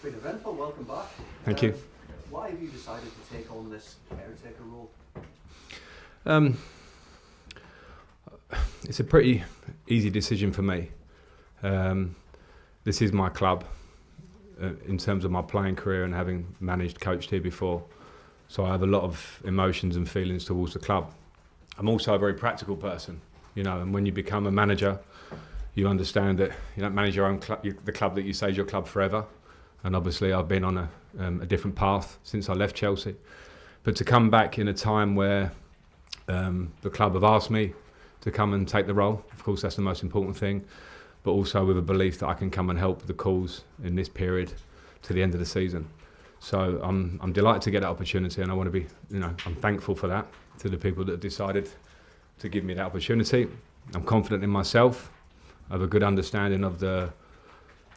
It's been eventful. Welcome back. Thank you. Why have you decided to take on this caretaker role? It's a pretty easy decision for me. This is my club in terms of my playing career and having managed, coached here before. So I have a lot of emotions and feelings towards the club. I'm also a very practical person, you know, and when you become a manager, you understand that you don't manage your own club, the club that you say is your club forever. And obviously I've been on a different path since I left Chelsea. But to come back in a time where the club have asked me to come and take the role, of course that's the most important thing, but also with a belief that I can come and help the cause in this period to the end of the season. So I'm delighted to get that opportunity, and I want to be, you know, I'm thankful for that, to the people that have decided to give me that opportunity. I'm confident in myself. I have a good understanding of the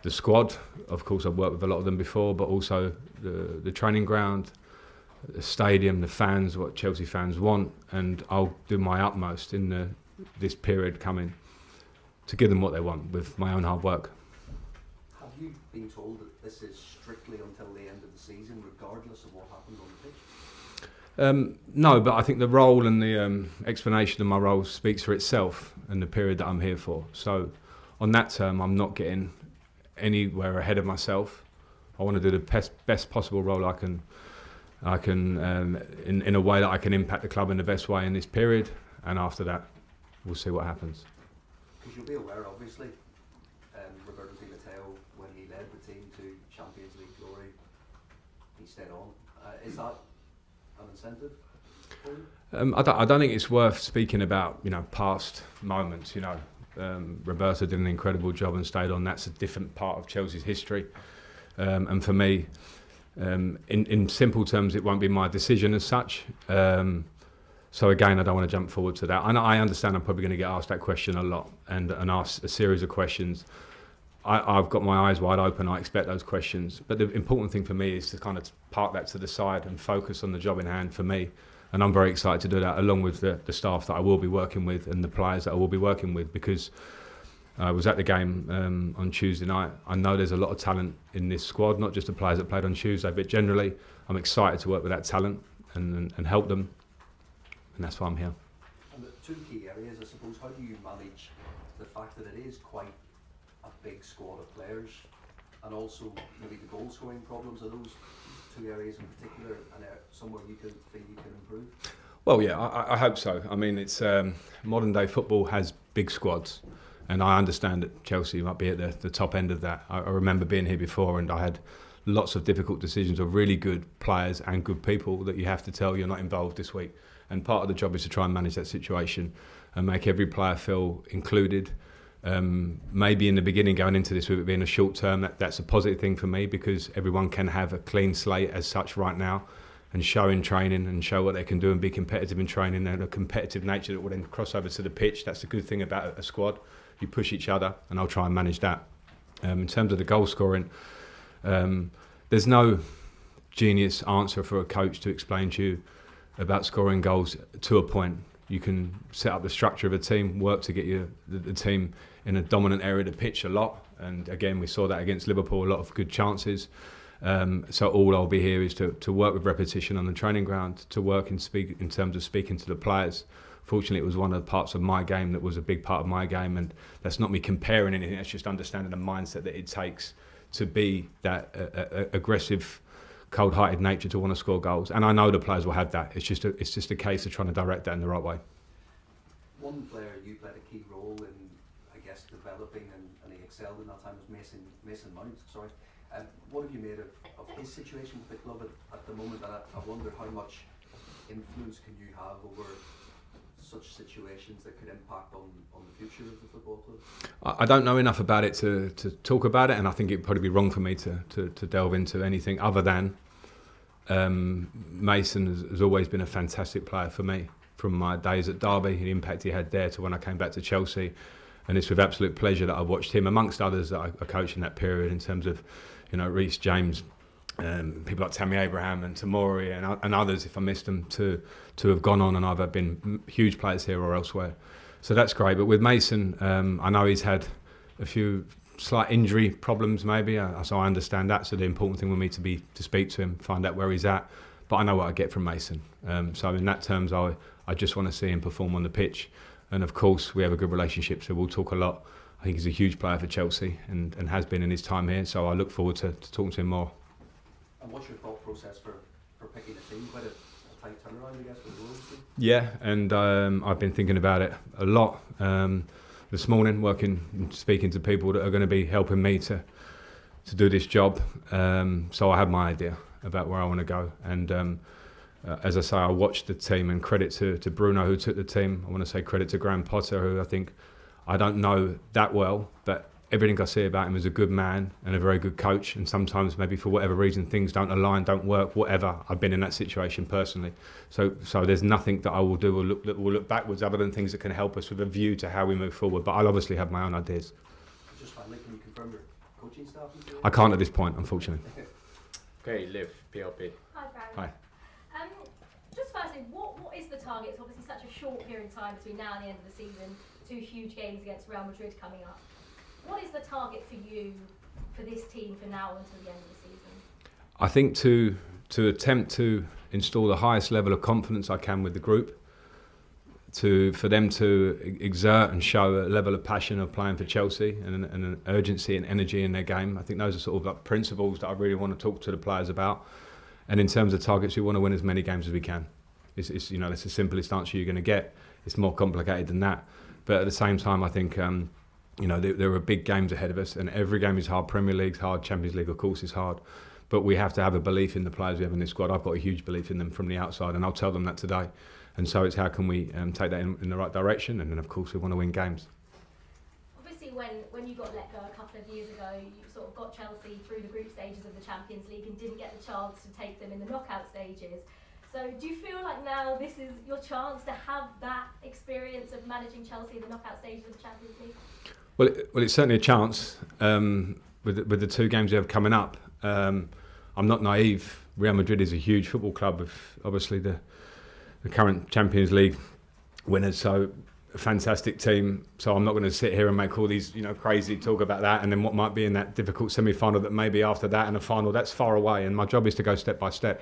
squad. Of course, I've worked with a lot of them before, but also the training ground, the stadium, the fans, what Chelsea fans want, and I'll do my utmost in this period coming to give them what they want with my own hard work. Have you been told that this is strictly until the end of the season, regardless of what happens on the pitch? No, but I think the role and the explanation of my role speaks for itself and the period that I'm here for. So on that term, I'm not getting anywhere ahead of myself. I want to do the best possible role I can in a way that I can impact the club in the best way in this period, and after that, we'll see what happens. Because you'll be aware, obviously, Roberto Di Matteo, when he led the team to Champions League glory, he stayed on. Is that an incentive for you? I don't think it's worth speaking about, you know, past moments. You know, Roberto did an incredible job and stayed on. That's a different part of Chelsea's history, and for me, in simple terms, it won't be my decision as such. So again, I don't want to jump forward to that. And I understand I'm probably going to get asked that question a lot and asked a series of questions. I've got my eyes wide open. I expect those questions. But the important thing for me is to kind of park that to the side and focus on the job in hand for me. And I'm very excited to do that, along with the staff that I will be working with and the players that I will be working with, because I was at the game on Tuesday night. I know there's a lot of talent in this squad, not just the players that played on Tuesday, but generally I'm excited to work with that talent and help them. And that's why I'm here. And the two key areas, I suppose, how do you manage the fact that it is quite a big squad of players, and also maybe the goal scoring problems? Are those two areas in particular and somewhere you feel you can improve? Well, yeah, I hope so. I mean, it's modern day football has big squads, and I understand that Chelsea might be at the top end of that. I remember being here before, and I had lots of difficult decisions of really good players and good people that you have to tell you're not involved this week. And part of the job is to try and manage that situation and make every player feel included. Maybe in the beginning, going into this with it being a short term, that's a positive thing for me, because everyone can have a clean slate as such right now and show in training and show what they can do and be competitive in training, and a competitive nature that will then cross over to the pitch. That's the good thing about a squad. You push each other, and I'll try and manage that. In terms of the goal scoring, there's no genius answer for a coach to explain to you about scoring goals to a point. You can set up the structure of a team, work to get the team in a dominant area of the pitch a lot, and again we saw that against Liverpool, a lot of good chances. So all I'll be here is to work with repetition on the training ground, to work in terms of speaking to the players. Fortunately, it was one of the parts of my game that was a big part of my game, and that's not me comparing anything, that's just understanding the mindset that it takes to be that aggressive, cold-hearted nature to want to score goals, and I know the players will have that. It's just a case of trying to direct that in the right way. One player you played a key role in, I guess, developing, and he excelled in that time, was Mason Mount. Sorry, what have you made of his situation with the club at the moment? And I wonder how much influence can you have over such situations that could impact on the future of the football club? I don't know enough about it to talk about it, and I think it'd probably be wrong for me to delve into anything other than Mason has always been a fantastic player for me, from my days at Derby, the impact he had there, to when I came back to Chelsea. And it's with absolute pleasure that I've watched him, amongst others that I coached in that period, in terms of, you know, Reece James, people like Tammy Abraham and Tamori and others, if I missed them, to have gone on and either been huge players here or elsewhere. So that's great. But with Mason, I know he's had a few slight injury problems maybe, so I understand that. So the important thing would be to speak to him, find out where he's at. But I know what I get from Mason. So in that terms, I just want to see him perform on the pitch. And of course, we have a good relationship, so we'll talk a lot. I think he's a huge player for Chelsea and has been in his time here. So I look forward to talking to him more. And what's your thought process for picking a team? Quite a tight turnaround, I guess, for the Wolves team? Yeah, and I've been thinking about it a lot. This morning, speaking to people that are going to be helping me to do this job. So I have my idea about where I want to go. And as I say, I watched the team, and credit to Bruno who took the team. I want to say credit to Graham Potter, who I don't know that well, but everything I see about him is a good man and a very good coach. And sometimes maybe for whatever reason things don't align, don't work, whatever. I've been in that situation personally. So there's nothing that I will do or will look backwards other than things that can help us with a view to how we move forward. But I'll obviously have my own ideas. Just finally, can you confirm your coaching staff? I can't at this point, unfortunately. Okay, Liv, PLP. Hi, Graeme. Hi. Just firstly, what is the target? It's obviously such a short period of time between now and the end of the season. 2 huge games against Real Madrid coming up. What is the target for you, for this team, for now until the end of the season? I think to attempt to install the highest level of confidence I can with the group, for them to exert and show a level of passion of playing for Chelsea and an urgency and energy in their game. I think those are sort of like principles that I really want to talk to the players about. And in terms of targets, we want to win as many games as we can. It's that's the simplest answer you're going to get. It's more complicated than that. But at the same time, I think there are big games ahead of us, and every game is hard. Premier League's hard, Champions League, of course, is hard. But we have to have a belief in the players we have in this squad. I've got a huge belief in them from the outside, and I'll tell them that today. And so it's how can we take that in the right direction, and then of course we want to win games. Obviously, when you got let go a couple of years ago, you sort of got Chelsea through the group stages of the Champions League and didn't get the chance to take them in the knockout stages. So do you feel like now this is your chance to have that experience of managing Chelsea in the knockout stages of the Champions League? Well, it's certainly a chance with the 2 games we have coming up. I'm not naive. Real Madrid is a huge football club, of obviously the current Champions League winners, so a fantastic team. So I'm not going to sit here and make all these crazy talk about that, and then what might be in that difficult semi-final that maybe after that and a final, that's far away, and my job is to go step by step.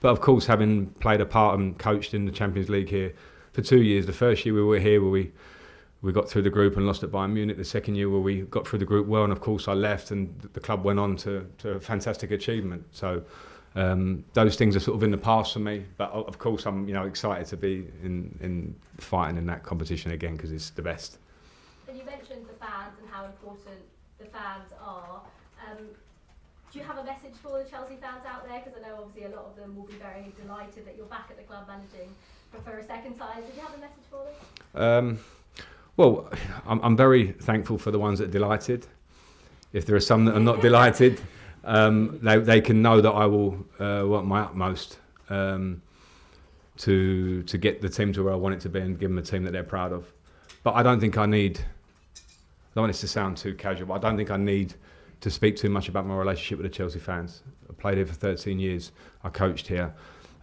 But of course, having played a part and coached in the Champions League here for 2 years, the first year we were here where we got through the group and lost at Bayern Munich, the second year where we got through the group well, and of course I left and the club went on to a fantastic achievement. So those things are sort of in the past for me, but of course I'm excited to be in fighting in that competition again because it's the best. And you mentioned the fans and how important the fans are. Do you have a message for the Chelsea fans out there? Because I know obviously a lot of them will be very delighted that you're back at the club managing for a second time. Did you have a message for them? Well, I'm very thankful for the ones that are delighted. If there are some that are not delighted, they can know that I will work my utmost to get the team to where I want it to be and give them a team that they're proud of. But I don't think I don't want this to sound too casual, but I don't think I need to speak too much about my relationship with the Chelsea fans. I played here for 13 years. I coached here.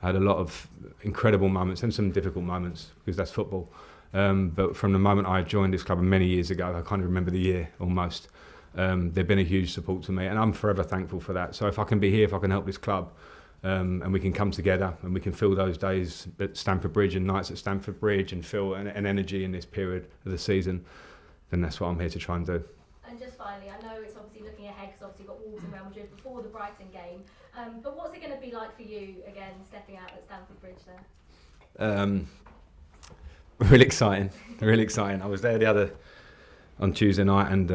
I had a lot of incredible moments and some difficult moments because that's football. But from the moment I joined this club many years ago, I can't remember the year almost, they've been a huge support to me, and I'm forever thankful for that. So if I can be here, if I can help this club, and we can come together and we can feel those days at Stamford Bridge and nights at Stamford Bridge and feel an energy in this period of the season, then that's what I'm here to try and do. And just finally, I know it's obviously looking ahead because obviously you've got Wolves and Real Madrid before the Brighton game, but what's it going to be like for you, again, stepping out at Stamford Bridge there? Really exciting, really exciting. I was there on Tuesday night, and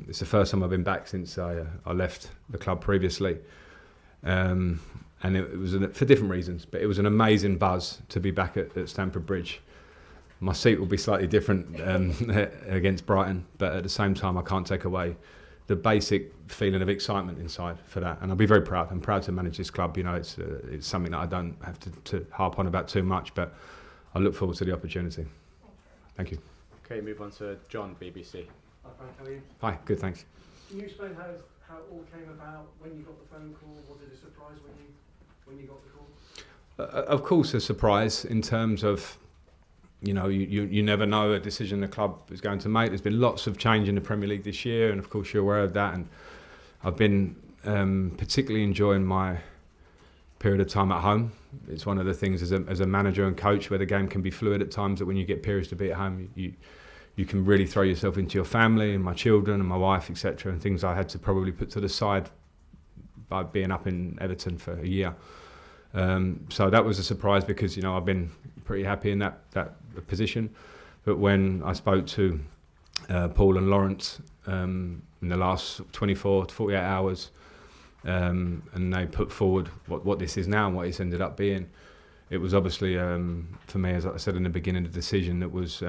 it's the first time I've been back since I left the club previously. And it was for different reasons, but it was an amazing buzz to be back at Stamford Bridge. My seat will be slightly different against Brighton, but at the same time I can't take away the feeling of excitement inside for that, and I'll be very proud. I'm proud to manage this club. It's something that I don't have to harp on about too much, but I look forward to the opportunity. Thank you. Okay, move on to John, BBC. Hi Frank, how are you? Hi, good, thanks. Can you explain how it all came about, when you got the phone call? Was it a surprise when you got the call? Of course a surprise in terms of you never know a decision the club is going to make. There's been lots of change in the Premier League this year, and of course you're aware of that. And I've been particularly enjoying my period of time at home. It's one of the things as a manager and coach where the game can be fluid at times, that when you get periods to be at home, you can really throw yourself into your family and my children and my wife, etc. And things I had to probably put to the side by being up in Everton for a year. So that was a surprise because I've been pretty happy in that position. But when I spoke to Paul and Lawrence in the last 24 to 48 hours, and they put forward what this is now and what it's ended up being, it was obviously for me, as I said in the beginning, a decision that was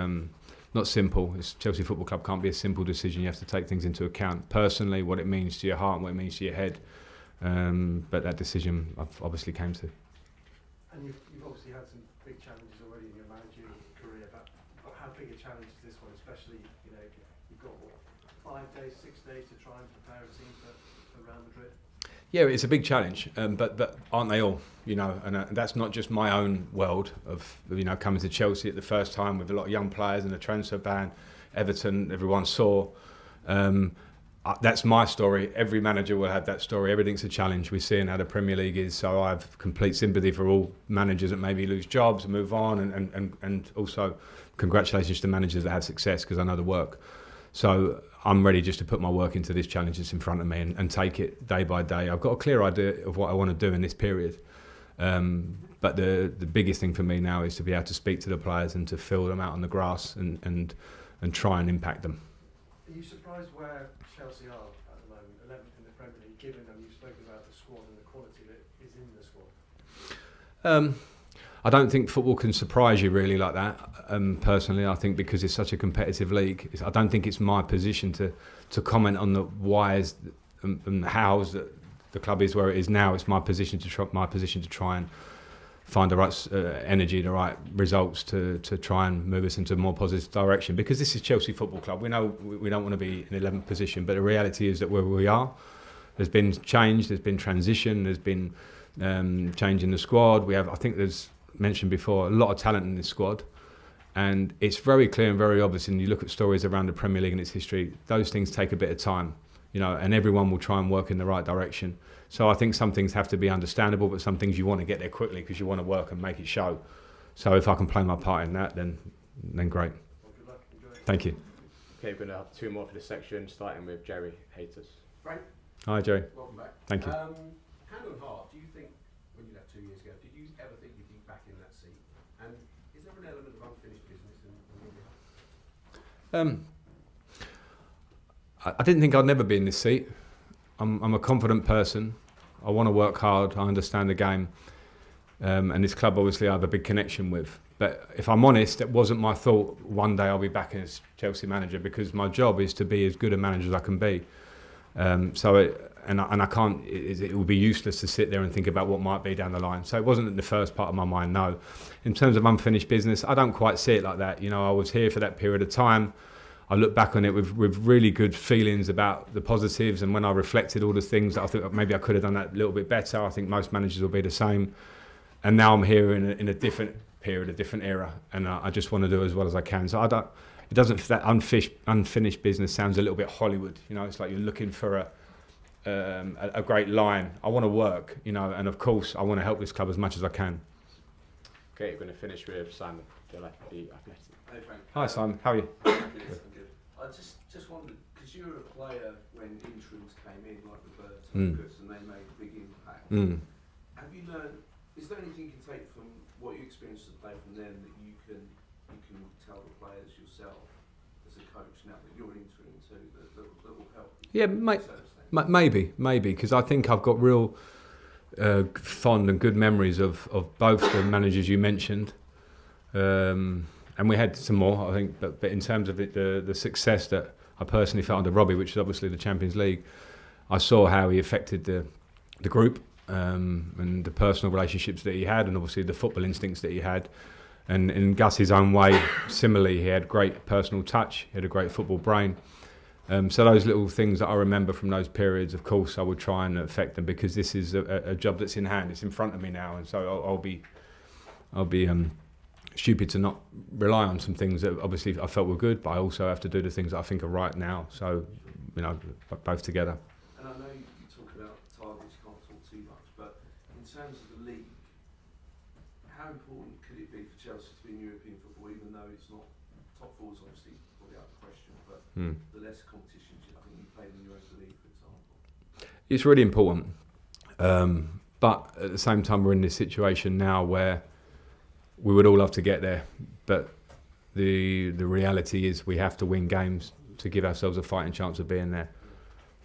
not simple. Chelsea Football Club can't be a simple decision. You have to take things into account personally, what it means to your heart and what it means to your head. But that decision I've obviously came to. And you've obviously had some big challenges already in your managerial career, but how big a challenge is this one, especially, you've got 5 days, 6 days to try and prepare a team for Real Madrid? Yeah, it's a big challenge, but aren't they all? And that's not just my own world of coming to Chelsea at the first time with a lot of young players and a transfer ban. Everton, everyone saw. That's my story. Every manager will have that story. Everything's a challenge. We're seeing how the Premier League is, so I have complete sympathy for all managers that maybe lose jobs and move on, and also congratulations to managers that have success, because I know the work. So I'm ready just to put my work into this challenge that's in front of me and take it day by day. I've got a clear idea of what I want to do in this period. But the biggest thing for me now is to be able to speak to the players and to feel them out on the grass and try and impact them. Are you surprised where Chelsea are at the moment, 11th in the Premier League, given that you've spoken about the squad and the quality that is in the squad? I don't think football can surprise you really like that. Personally, I think because it's such a competitive league, I don't think it's my position to comment on the whys and hows that the club is where it is now. It's my position to try and find the right energy, the right results to try and move us into a more positive direction. Because this is Chelsea Football Club. We know we don't want to be in 11th position, but the reality is that where we are, there's been change, there's been transition, there's been change in the squad. We have, I think there's mentioned before, a lot of talent in this squad. And it's very clear and very obvious, and you look at stories around the Premier League and its history, those things take a bit of time, and everyone will try and work in the right direction. So I think some things have to be understandable, but some things you want to get there quickly because you want to work and make it show. So if I can play my part in that, then great. Well, good luck. Enjoy it. Thank you. Okay, we're going to have 2 more for this section, starting with Jerry Haters. Frank, Hi, Jerry. welcome back. Thank you. Hand on heart, do you think, when you left 2 years ago, did you ever think you'd be back in that seat? And is there an element of unfinished business in your behalf? I didn't think I'd never be in this seat. I'm a confident person. I want to work hard. I understand the game. And this club, obviously, I have a big connection with. But if I'm honest, it wasn't my thought one day I'll be back as Chelsea manager, because my job is to be as good a manager as I can be. I can't. It would be useless to sit there and think about what might be down the line. So it wasn't in the first part of my mind. No, in terms of unfinished business, I don't quite see it like that. I was here for that period of time. I look back on it with really good feelings about the positives, and when I reflected all the things that I thought maybe I could have done that a little bit better. I think most managers will be the same. And now I'm here in a different period, a different era, and I just want to do as well as I can. So it doesn't, that unfinished business sounds a little bit Hollywood. It's like you're looking for a great line. I want to work, and of course I want to help this club as much as I can. Okay, we're going to finish with Simon, the Athletic. Hey Frank. Hi Simon, how are you? I'm good. I just wondered, because you were a player when interims came in, like the Birds and they made a big impact. Have you learned, is there anything you can take from what you experienced as a player from them that you can tell the players yourself as a coach now that you're interim too, that will help you? Yeah, maybe, because I think I've got real fond and good memories of both the managers you mentioned. And we had some more, I think, but in terms of the success that I personally felt under Robbie, which is obviously the Champions League, I saw how he affected the group and the personal relationships that he had, and obviously the football instincts that he had. And in Gus's own way, similarly, he had great personal touch, he had a great football brain. So those little things that I remember from those periods, of course, I would try and affect them, because this is a job that's in hand, it's in front of me now, and so I'll be stupid to not rely on some things that obviously I felt were good, but I also have to do the things that I think are right now. So, you know, both together. And I know you talk about targets, you can't talk too much, but in terms of the league, how important could it be for Chelsea to be in European football, even though it's not top four is obviously probably out of the question, but the less competition, I think you played in the Europa League, for example. It's really important, but at the same time we're in this situation now where we would all love to get there, but the reality is we have to win games to give ourselves a fighting chance of being there.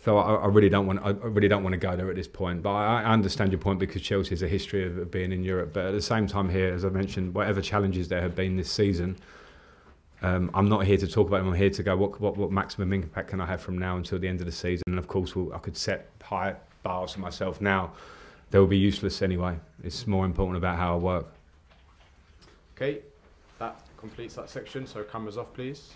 So I really don't want to go there at this point. But I understand your point, because Chelsea has a history of being in Europe. But at the same time here, as I mentioned, whatever challenges there have been this season, I'm not here to talk about them. I'm here to go, what maximum impact can I have from now until the end of the season? And of course, I could set high bars for myself now. They will be useless anyway. It's more important about how I work. Okay, that completes that section. So cameras off, please.